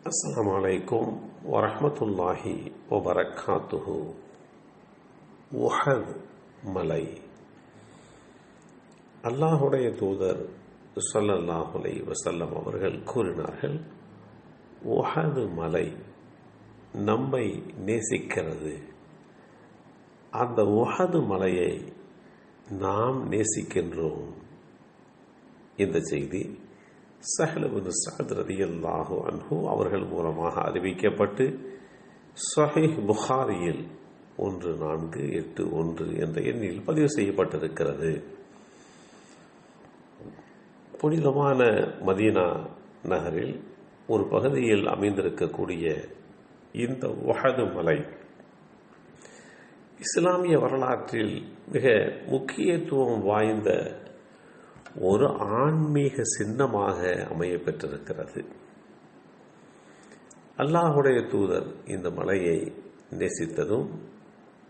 அஸ்ஸலாமு அலைக்கும் வரஹ்மத்துல்லாஹி வபரகாத்துஹு. உஹத் மலை. அல்லாஹுடைய தூதர் ஸல்லல்லாஹு அலைஹி வஸல்லம் அவர்கள் கூறினார்கள், உஹது மலை நம்மை நேசிக்கிறது. அந்த உஹது மலையை நாம் நேசிக்கின்றோம். இந்த செய்தி ஸஹ்ல் இப்னு ஸஅத் ரலியல்லாஹு அன்ஹு அவர்கள் மூலமாக அறிவிக்கப்பட்டு ஸஹீஹ் புகாரியில் 1481 என்ற எண்ணில் பதிவு செய்யப்பட்டிருக்கிறது. புனிதமான மதீனா நகரில் ஒரு பகுதியில் அமைந்திருக்கக்கூடிய இந்த உஹது மலை இஸ்லாமிய வரலாற்றில் மிக முக்கியத்துவம் வாய்ந்த ஒரு ஆன்மீக சின்னமாக அமைய பெற்றிருக்கிறது. அல்லாஹுடைய தூதர் இந்த மலையை நேசித்ததும்,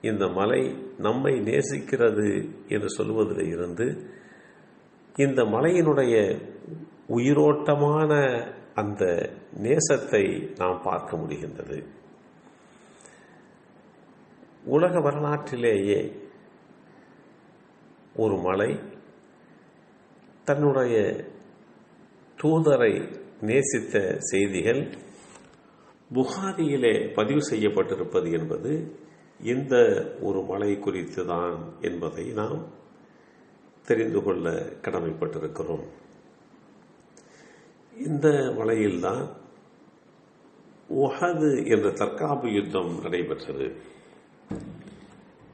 இந்த மலை நம்மை நேசிக்கிறது என்று சொல்வதில் இருந்து இந்த மலையினுடைய உயிரோட்டமான அந்த நேசத்தை நாம் பார்க்க முடிகின்றது. உலக வரலாற்றிலேயே ஒரு மலை தன்னுடைய தூதரை நேசித்த செய்திகள் புகாரியிலே பதிவு செய்யப்பட்டிருப்பது என்பது இந்த ஒரு மலை குறித்து தான் என்பதை நாம் தெரிந்து கொள்ள கடமைப்பட்டிருக்கிறோம். இந்த மலையில்தான் உஹது என்ற தற்காப்பு யுத்தம் நடைபெற்றது.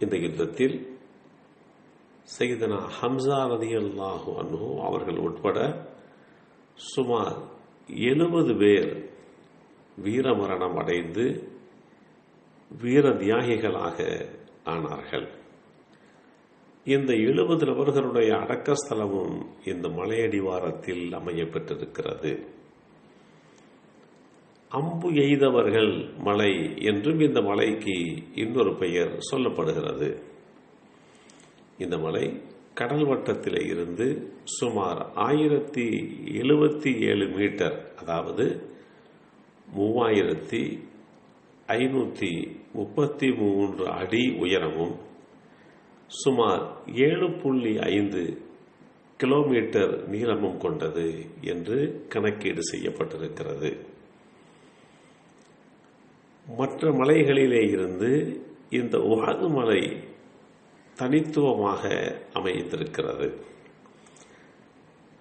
இந்த யுத்தத்தில் சையதுனா ஹம்ஸா ரலியல்லாஹு அன்ஹு அவர்கள் உட்பட சுமார் 70 பேர் வீரமரணம் அடைந்து வீர தியாகிகளாக ஆனார்கள். இந்த 70 நபர்களுடைய அடக்கஸ்தலமும் இந்த மலையடிவாரத்தில் அமைய பெற்றிருக்கிறது. அம்பு எய்தவர்கள் மலை என்றும் இந்த மலைக்கு இன்னொரு பெயர் சொல்லப்படுகிறது. இந்த மலை கடல் வட்டத்திலே இருந்து சுமார் 1077 மீட்டர், அதாவது 3533 அடி உயரமும் சுமார் 7.5 கிலோமீட்டர் நீளமும் கொண்டது என்று கணக்கீடு செய்யப்பட்டிருக்கிறது. மற்ற மலைகளிலே இருந்து இந்த உஹது மலை தனித்துவமாக அமைந்திருக்கிறது.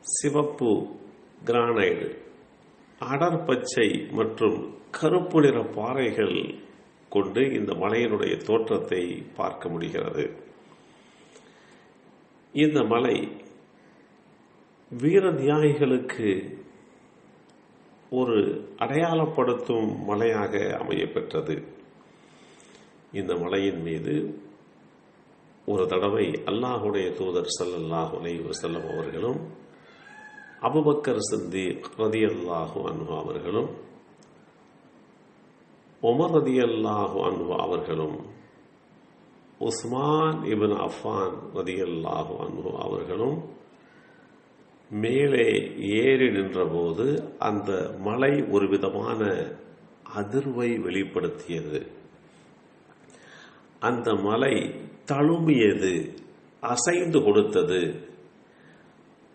சிவப்பு கிரானைடு, அடர் பச்சை மற்றும் கருப்பு நிற பாறைகள் கொண்டு இந்த மலையினுடைய தோற்றத்தை பார்க்க முடிகிறது. இந்த மலை வீர தியாகிகளுக்கு ஒரு அடையாளப்படுத்தும் மலையாக அமைய பெற்றது. இந்த மலையின் மீது ஒரு தடவை அல்லாஹுடைய தூதர் ஸல்லல்லாஹு அலைஹி வஸல்லம் அவர்களும், அபூபக்கர் சித்தீக் ரலியல்லாஹு அன்ஹு அவர்களும், உமர் ரலியல்லாஹு அன்ஹு அவர்களும், உஸ்மான் இப்னு அஃபான் ரலியல்லாஹு அன்ஹு அவர்களும் மேலே ஏறி நின்றபோது அந்த மலை ஒரு விதமான அதிர்வை வெளிப்படுத்தியது. அந்த மலை தழும்பியது, அசைந்து கொடுத்தது.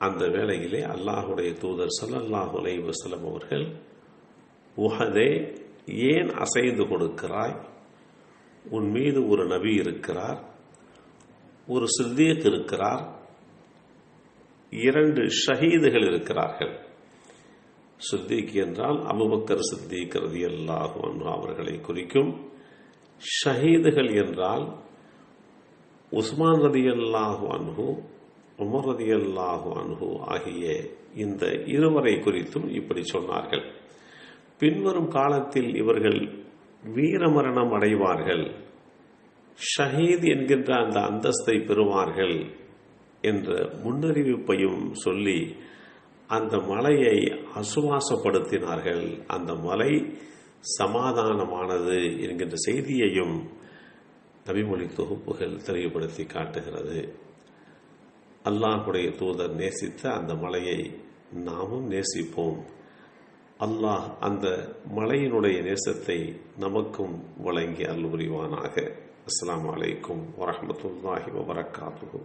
அந்த வேளையிலே அல்லாஹுடைய தூதர் ஸல்லல்லாஹு அலைஹி வஸல்லம் அவர்கள், உஹதே, ஏன் அசைந்து கொடுக்கிறாய்? உன் மீது ஒரு நபி இருக்கிறார், ஒரு சித்தீக் இருக்கிறார், 2 ஷஹீதுகள் இருக்கிறார்கள். சித்தீக் என்றால் அபூபக்கர் சித்தீக் ரலியல்லாஹு அன்ஹு அவர்களை குறிக்கும். ஷஹீதுகள் என்றால் உஸ்மான் ரலியல்லாஹு அன்ஹு, உமர் ரலியல்லாஹு அன்ஹு ஆகிய இந்த இருவரை குறித்தும் இப்படி சொன்னார்கள். பின்வரும் காலத்தில் இவர்கள் வீரமரணம் அடைவார்கள், ஷஹீத் என்கின்ற அந்த அந்தஸ்தை பெறுவார்கள் என்ற முன்னறிவிப்பையும் சொல்லி அந்த மலையை ஆசுவாசப்படுத்தினார்கள். அந்த மலை சமாதானமானது என்கின்ற செய்தியையும் நபிமொழி தொகுப்புகள் தெளிவுபடுத்தி காட்டுகிறது. அல்லாஹுடைய தூதர் நேசித்த அந்த மலையை நாமும் நேசிப்போம். அல்லாஹ் அந்த மலையினுடைய நேசத்தை நமக்கும் வழங்கி அருள் புரிவானாக. அஸ்ஸலாமு அலைக்கும் வரஹ்மத்துல்லாஹி வபரகாத்துஹு.